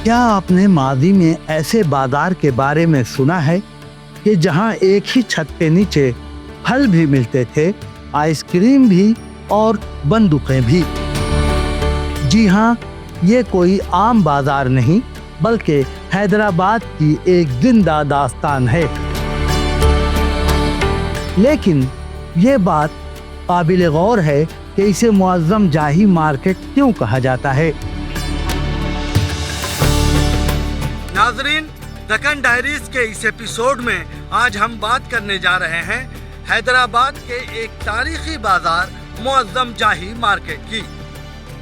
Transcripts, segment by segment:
کیا آپ نے ماضی میں ایسے بازار کے بارے میں سنا ہے کہ جہاں ایک ہی چھت کے نیچے پھل بھی ملتے تھے، آئس کریم بھی اور بندوقیں بھی؟ جی ہاں، یہ کوئی عام بازار نہیں بلکہ حیدرآباد کی ایک زندہ داستان ہے۔ لیکن یہ بات قابل غور ہے کہ اسے معظم جاہی مارکیٹ کیوں کہا جاتا ہے؟ ناظرین، دکن ڈائریز کے اس ایپیسوڈ میں آج ہم بات کرنے جا رہے ہیں حیدرآباد کے ایک تاریخی بازار معظم جاہی مارکیٹ کی،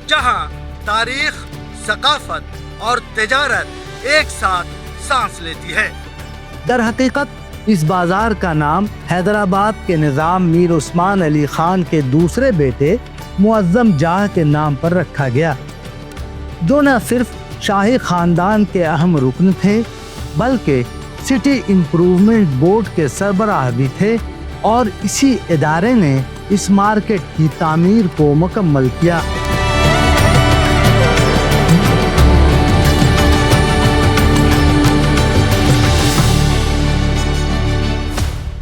جہاں تاریخ، ثقافت اور تجارت ایک ساتھ سانس لیتی ہے۔ در حقیقت اس بازار کا نام حیدرآباد کے نظام میر عثمان علی خان کے دوسرے بیٹے معظم جاہ کے نام پر رکھا گیا، جو نہ صرف شاہی خاندان کے اہم رکن تھے بلکہ سٹی امپروومنٹ بورڈ کے سربراہ بھی تھے، اور اسی ادارے نے اس مارکیٹ کی تعمیر کو مکمل کیا۔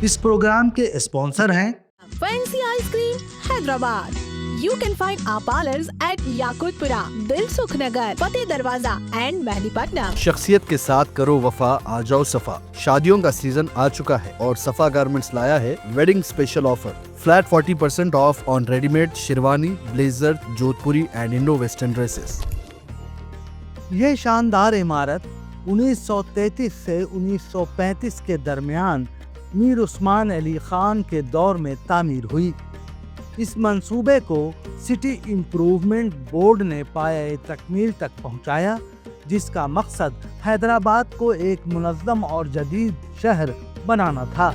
اس پروگرام کے اسپانسر ہیں Fancy Ice Cream, Hyderabad. You can find our parlors at Yakutpura, Dilsukh Nagar, Fateh Darwaza and Mehdipatnam. شخصیت کے ساتھ کرو وفا، آ جاؤ صفا۔ شادیوں کا سیزن آ چکا ہے اور صفا گارمنٹس لایا ہے wedding special offer, flat 40% off on ready made sherwani, blazer, Jodhpuri and Indo western dresses. یہ شاندار عمارت 1933 سے 1935 کے درمیان میر عثمان علی خان کے دور میں تعمیر ہوئی۔ اس منصوبے کو سٹی امپروومنٹ بورڈ نے پایہ تکمیل تک پہنچایا، جس کا مقصد حیدرآباد کو ایک منظم اور جدید شہر بنانا تھا۔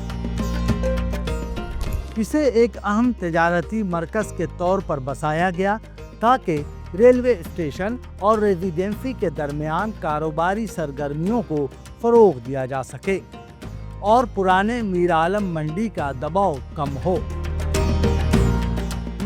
اسے ایک اہم تجارتی مرکز کے طور پر بسایا گیا تاکہ ریلوے اسٹیشن اور ریزیڈنسی کے درمیان کاروباری سرگرمیوں کو فروغ دیا جا سکے اور پرانے میر عالم منڈی کا دباؤ کم ہو۔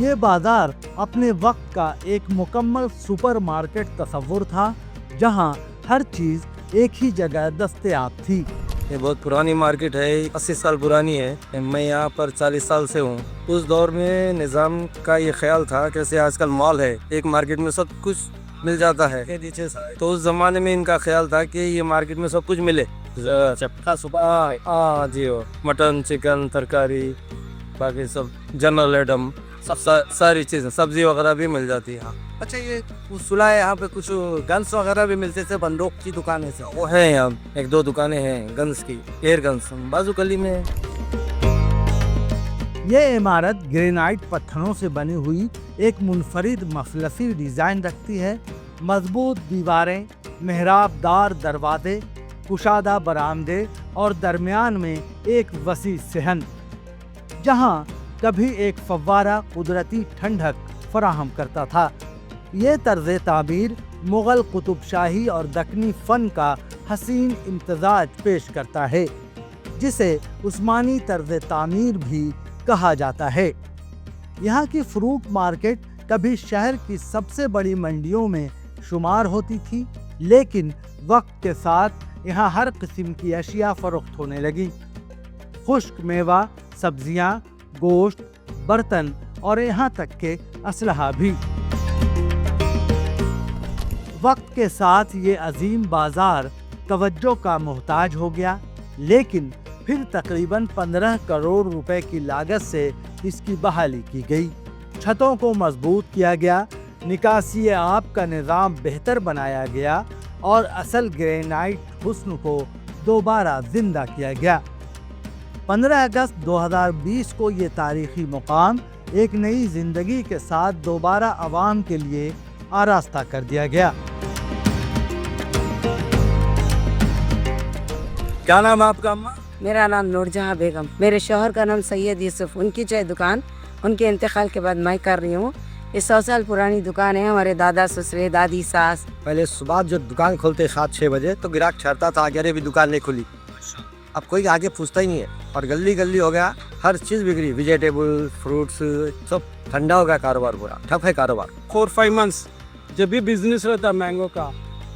یہ بازار اپنے وقت کا ایک مکمل سپر مارکیٹ تصور تھا، جہاں ہر چیز ایک ہی جگہ دستیاب تھی۔ یہ بہت پرانی مارکیٹ ہے، 80 سال پرانی ہے۔ میں یہاں پر 40 سال سے ہوں۔ اس دور میں نظام کا یہ خیال تھا جیسے آج کل مال ہے، ایک مارکیٹ میں سب کچھ مل جاتا ہے، تو اس زمانے میں ان کا خیال تھا کہ یہ مارکیٹ میں سب کچھ ملے، جی مٹن، چکن، ترکاری، باقی سب جنرل ایٹم، سب ساری چیزیں، سبزی وغیرہ بھی مل جاتی ہے۔ اچھا، یہ سنا ہے یہاں پہ کچھ گنس وغیرہ بھی ملتے تھے، بندوق کی دکانیں سے؟ وہ ہے یہاں ایک دو دکانیں ہیں گنس کی، ایئر گنس بازو گلی میں۔ یہ عمارت گرینائٹ پتھروں سے بنی ہوئی ایک منفرد مثلثی ڈیزائن رکھتی ہے۔ مضبوط دیواریں، محراب دار دروازے، کشادہ برآمدے اور درمیان میں ایک وسیع صحن، جہاں کبھی ایک فوارہ قدرتی ٹھنڈک فراہم کرتا تھا۔ یہ طرز تعبیر مغل قطب شاہی اور دکنی فن کا حسین امتزاج پیش کرتا ہے، جسے عثمانی طرز تعمیر بھی کہا جاتا ہے۔ یہاں کی فروٹ مارکیٹ کبھی شہر کی سب سے بڑی منڈیوں میں شمار ہوتی تھی، لیکن وقت کے ساتھ یہاں ہر قسم کی اشیاء فروخت ہونے لگی، خشک میوہ، سبزیاں، گوشت، برتن اور یہاں تک کہ اسلحہ بھی۔ وقت کے ساتھ یہ عظیم بازار توجہ کا محتاج ہو گیا، لیکن پھر تقریباً 15 کروڑ روپے کی لاگت سے اس کی بحالی کی گئی، چھتوں کو مضبوط کیا گیا، نکاسی آب کا نظام بہتر بنایا گیا اور اصل گرینائٹ حسن کو دوبارہ زندہ کیا گیا۔ 15 اگست 2020 کو یہ تاریخی مقام ایک نئی زندگی کے ساتھ دوبارہ عوام کے لیے آراستہ کر دیا گیا۔ کیا نام ہے آپ کا اماں؟ میرا نام نور جہاں بیگم، میرے شوہر کا نام سید یوسف، ان کی چائے دکان ان کے انتقال کے بعد میں کر رہی ہوں۔ یہ 100 سال پرانی دکان ہے، ہمارے دادا سسرے، دادی ساس۔ پہلے صبح جو دکان کھولتے 7-6 بجے تو گراہک چھڑتا تھا کہ ارے بھی دکان نہیں کھلی، اب کوئی آگے پوچھتا ہی نہیں ہے، اور گلی گلی ہو گیا، ہر چیز بگڑی، ویجیٹیبل، فروٹس، سب ٹھنڈا ہو گیا، کاروبار پورا ٹھپ ہے کاروبار۔ 4-5 منتھس جب بھی بزنس رہتا مینگو کا